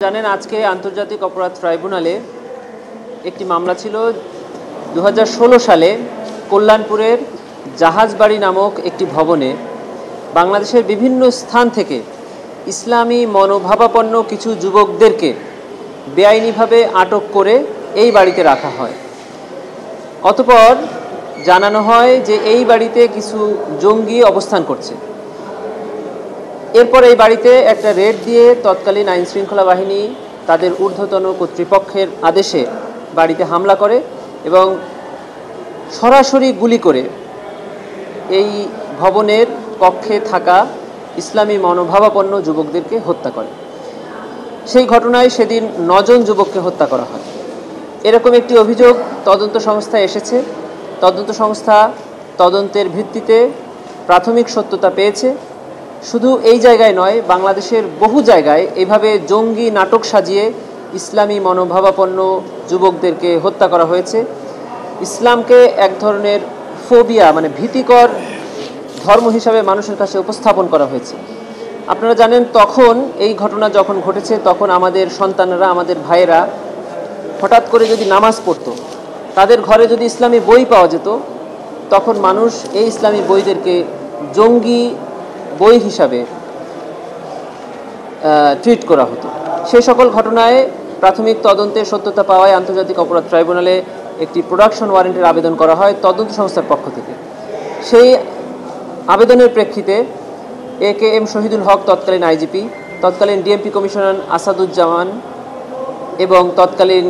জানেন আজকে আন্তর্জাতিক অপরাধ ট্রাইব্যুনালে একটি মামলা ছিল 2016 সালে কল্যাণপুরের জাহাজবাড়ি নামক একটি ভবনে বাংলাদেশের বিভিন্ন স্থান থেকে ইসলামী মনোভাবাপন্ন কিছু যুবকদেরকে বেআইনিভাবে আটক করে এই বাড়িতে রাখা হয়। অতঃপর জানানো হয় যে এই বাড়িতে কিছু জঙ্গি অবস্থান করছে। এরপর এই বাড়িতে একটা রেড দিয়ে তৎকালীন আইন শৃঙ্খলা বাহিনী তাদের ঊর্ধ্বতন কর্তৃপক্ষের আদেশে বাড়িতে হামলা করে এবং সরাসরি গুলি করে এই ভবনের কক্ষে থাকা ইসলামী মনোভাবাপন্ন যুবকদেরকে হত্যা করে। সেই ঘটনায় সেদিন 9 জন যুবককে হত্যা করা হয়। এরকম একটি অভিযোগ তদন্ত সংস্থায় এসেছে। তদন্ত সংস্থা তদন্তের ভিত্তিতে প্রাথমিক সত্যতা পেয়েছে। শুধু এই জায়গায় নয়, বাংলাদেশের বহু জায়গায় এভাবে জঙ্গি নাটক সাজিয়ে ইসলামী মনোভাবাপন্ন যুবকদেরকে হত্যা করা হয়েছে। ইসলামকে এক ধরনের ফোবিয়া মানে ভীতিকর ধর্ম হিসাবে মানুষের কাছে উপস্থাপন করা হয়েছে। আপনারা জানেন তখন এই ঘটনা যখন ঘটেছে তখন আমাদের সন্তানেরা, আমাদের ভাইয়েরা হঠাৎ করে যদি নামাজ পড়তো, তাদের ঘরে যদি ইসলামী বই পাওয়া যেত, তখন মানুষ এই ইসলামী বইদেরকে জঙ্গি বই হিসাবে ট্রিট করা হতো। সেই সকল ঘটনায় প্রাথমিক তদন্তে সত্যতা পাওয়ায় আন্তর্জাতিক অপরাধ ট্রাইব্যুনালে একটি প্রোডাকশন ওয়ারেন্টের আবেদন করা হয় তদন্ত সংস্থার পক্ষ থেকে। সেই আবেদনের প্রেক্ষিতে AKM শহীদুল হক তৎকালীন আইজিপি, তৎকালীন ডিএমপি কমিশনার আসাদুজ্জামান এবং তৎকালীন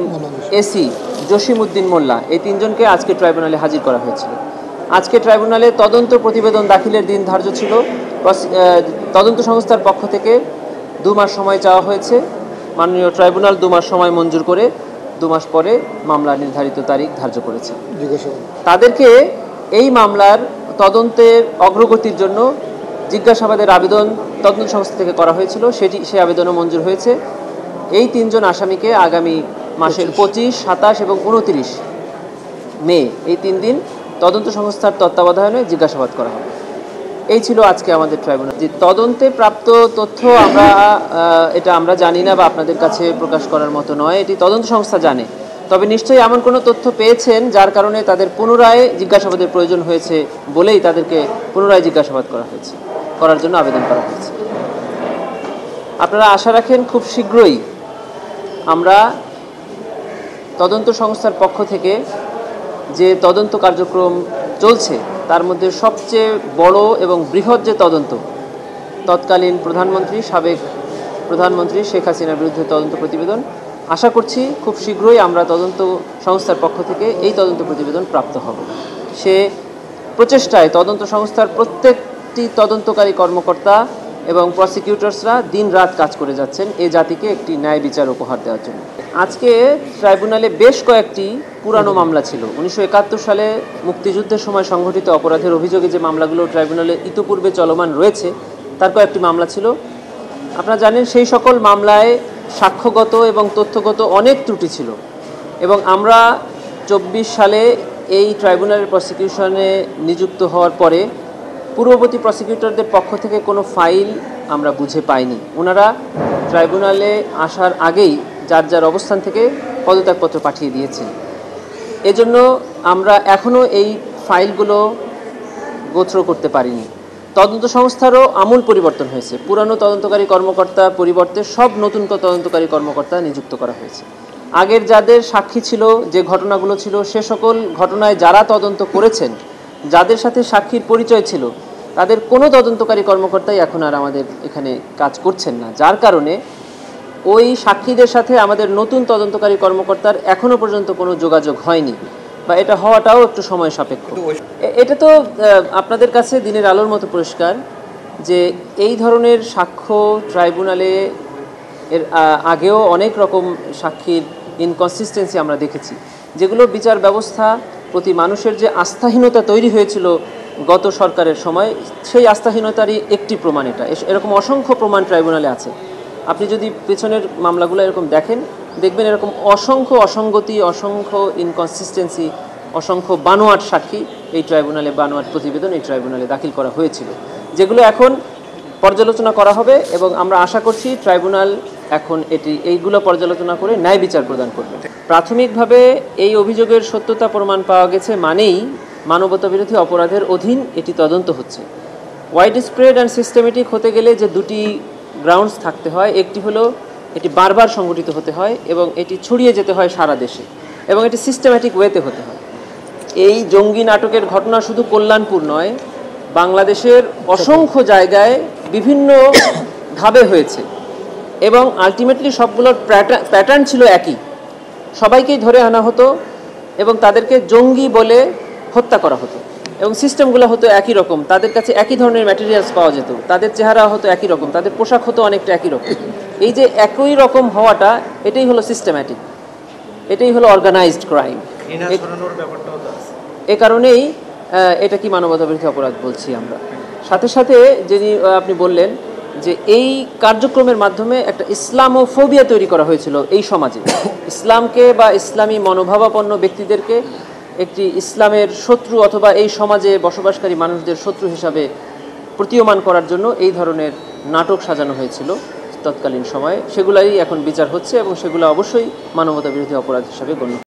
এসি জসিমউদ্দিন মোল্লা, এই 3 জনকে আজকে ট্রাইব্যুনালে হাজির করা হয়েছিল। আজকে ট্রাইব্যুনালে তদন্ত প্রতিবেদন দাখিলের দিন ধার্য ছিল। তদন্ত সংস্থার পক্ষ থেকে 2 মাস সময় চাওয়া হয়েছে। মাননীয় ট্রাইব্যুনাল 2 মাস সময় মঞ্জুর করে 2 মাস পরে মামলার নির্ধারিত তারিখ ধার্য করেছে। তাদেরকে এই মামলার তদন্তের অগ্রগতির জন্য জিজ্ঞাসাবাদের আবেদন তদন্ত সংস্থা থেকে করা হয়েছিল। সেই আবেদনও মঞ্জুর হয়েছে। এই 3 জন আসামিকে আগামী মাসের 25, 27 এবং 29 মে এই 3 দিন তদন্ত সংস্থার তত্ত্বাবধানে জিজ্ঞাসাবাদ করা হবে। এই ছিল আজকে আমাদের ট্রাইব্যুনাল। যে তদন্তে প্রাপ্ত তথ্য আমরা জানি না বা আপনাদের কাছে প্রকাশ করার মতো নয়, এটি তদন্ত সংস্থা জানে। তবে নিশ্চয়ই এমন কোনো তথ্য পেয়েছেন যার কারণে তাদের পুনরায় জিজ্ঞাসাবাদের প্রয়োজন হয়েছে বলেই তাদেরকে পুনরায় জিজ্ঞাসাবাদ করার জন্য আবেদন করা হয়েছে। আপনারা আশা রাখেন খুব শীঘ্রই আমরা তদন্ত সংস্থার পক্ষ থেকে যে তদন্ত কার্যক্রম চলছে তার মধ্যে সবচেয়ে বড় এবং বৃহৎ যে তদন্ত, তৎকালীন প্রধানমন্ত্রী, সাবেক প্রধানমন্ত্রী শেখ হাসিনার বিরুদ্ধে তদন্ত প্রতিবেদন, আশা করছি খুব শীঘ্রই আমরা তদন্ত সংস্থার পক্ষ থেকে এই তদন্ত প্রতিবেদন প্রাপ্ত হব। সে প্রচেষ্টায় তদন্ত সংস্থার প্রত্যেকটি তদন্তকারী কর্মকর্তা এবং প্রসিকিউটরসরা দিন রাত কাজ করে যাচ্ছেন এই জাতিকে একটি ন্যায় বিচার উপহার দেওয়ার জন্য। আজকে ট্রাইব্যুনালে বেশ কয়েকটি পুরানো মামলা ছিল। 1971 সালে মুক্তিযুদ্ধের সময় সংঘটিত অপরাধের অভিযোগে যে মামলাগুলো ট্রাইব্যুনালে ইতিপূর্বে চলমান রয়েছে তার কয়েকটি মামলা ছিল। আপনারা জানেন সেই সকল মামলায় সাক্ষ্যগত এবং তথ্যগত অনেক ত্রুটি ছিল এবং আমরা 24 সালে এই ট্রাইব্যুনালের প্রসিকিউশনে নিযুক্ত হওয়ার পরে পূর্ববর্তী প্রসিকিউটরদের পক্ষ থেকে কোনো ফাইল আমরা বুঝে পাইনি। ওনারা ট্রাইব্যুনালে আসার আগেই যার যার অবস্থান থেকে পদত্যাগপত্র পাঠিয়ে দিয়েছেন। এজন্য আমরা এখনও এই ফাইলগুলো গোচর করতে পারিনি। তদন্ত সংস্থারও আমূল পরিবর্তন হয়েছে। পুরানো তদন্তকারী কর্মকর্তার পরিবর্তে সব নতুন তদন্তকারী কর্মকর্তা নিযুক্ত করা হয়েছে। আগের যাদের সাক্ষী ছিল, যে ঘটনাগুলো ছিল, সে সকল ঘটনায় যারা তদন্ত করেছেন, যাদের সাথে সাক্ষীর পরিচয় ছিল, তাদের কোনো তদন্তকারী কর্মকর্তাই এখন আর আমাদের এখানে কাজ করছেন না। যার কারণে ওই সাক্ষীদের সাথে আমাদের নতুন তদন্তকারী কর্মকর্তার এখনও পর্যন্ত কোনো যোগাযোগ হয়নি বা এটা হওয়াটাও একটু সময় সাপেক্ষ। এটা তো আপনাদের কাছে দিনের আলোর মতো পরিষ্কার যে এই ধরনের সাক্ষ্য ট্রাইব্যুনালে এর আগেও অনেক রকম সাক্ষীর ইনকনসিস্টেন্সি আমরা দেখেছি, যেগুলো বিচার ব্যবস্থা প্রতি মানুষের যে আস্থাহীনতা তৈরি হয়েছিল গত সরকারের সময়, সেই আস্থাহীনতারই একটি প্রমাণ এটা। এরকম অসংখ্য প্রমাণ ট্রাইব্যুনালে আছে। আপনি যদি পেছনের মামলাগুলো এরকম দেখবেন এরকম অসংখ্য অসঙ্গতি, অসংখ্য ইনকনসিস্টেন্সি, অসংখ্য বানোয়াট সাক্ষী এই ট্রাইব্যুনালে, বানোয়াট প্রতিবেদন এই ট্রাইব্যুনালে দাখিল করা হয়েছিল, যেগুলো এখন পর্যালোচনা করা হবে এবং আমরা আশা করছি ট্রাইব্যুনাল এখন এইগুলো পর্যালোচনা করে ন্যায় বিচার প্রদান করবে। প্রাথমিকভাবে এই অভিযোগের সত্যতা প্রমাণ পাওয়া গেছে মানেই মানবতাবিরোধী অপরাধের অধীন এটি তদন্ত হচ্ছে। ওয়াইড স্প্রেড অ্যান্ড সিস্টেমেটিক হতে গেলে যে দুটি গ্রাউন্ডস থাকতে হয়, একটি হলো এটি বারবার সংগঠিত হতে হয় এবং এটি ছড়িয়ে যেতে হয় সারা দেশে, এবং এটি সিস্টেম্যাটিক ওয়েতে হতে হয়। এই জঙ্গি নাটকের ঘটনা শুধু কল্যাণপুর নয়, বাংলাদেশের অসংখ্য জায়গায় বিভিন্নভাবে হয়েছে এবং আলটিমেটলি সবগুলোর প্যাটার্ন ছিল একই। সবাইকেই ধরে আনা হতো এবং তাদেরকে জঙ্গি বলে হত্যা করা হতো এবং সিস্টেমগুলো হতো একই রকম, তাদের কাছে একই ধরনের ম্যাটেরিয়ালস পাওয়া যেত, তাদের চেহারা হতো একই রকম, তাদের পোশাক হতো অনেকটা একই রকম। এই যে একই রকম হওয়াটা, এটাই হলো সিস্টেম্যাটিক, এটাই হলো অর্গানাইজড ক্রাইম। এ কারণেই এটা কি মানবতাবিরোধী অপরাধ বলছি আমরা। সাথে সাথে যিনি আপনি বললেন যে এই কার্যক্রমের মাধ্যমে একটা ইসলামোফোবিয়া তৈরি করা হয়েছিল এই সমাজে, ইসলামকে বা ইসলামী মনোভাবাপন্ন ব্যক্তিদেরকে একটি ইসলামের শত্রু অথবা এই সমাজে বসবাসকারী মানুষদের শত্রু হিসাবে প্রতীয়মান করার জন্য এই ধরনের নাটক সাজানো হয়েছিল তৎকালীন সময়ে। সেগুলাই এখন বিচার হচ্ছে এবং সেগুলো অবশ্যই মানবতাবিরোধী অপরাধ হিসাবে গণ্য।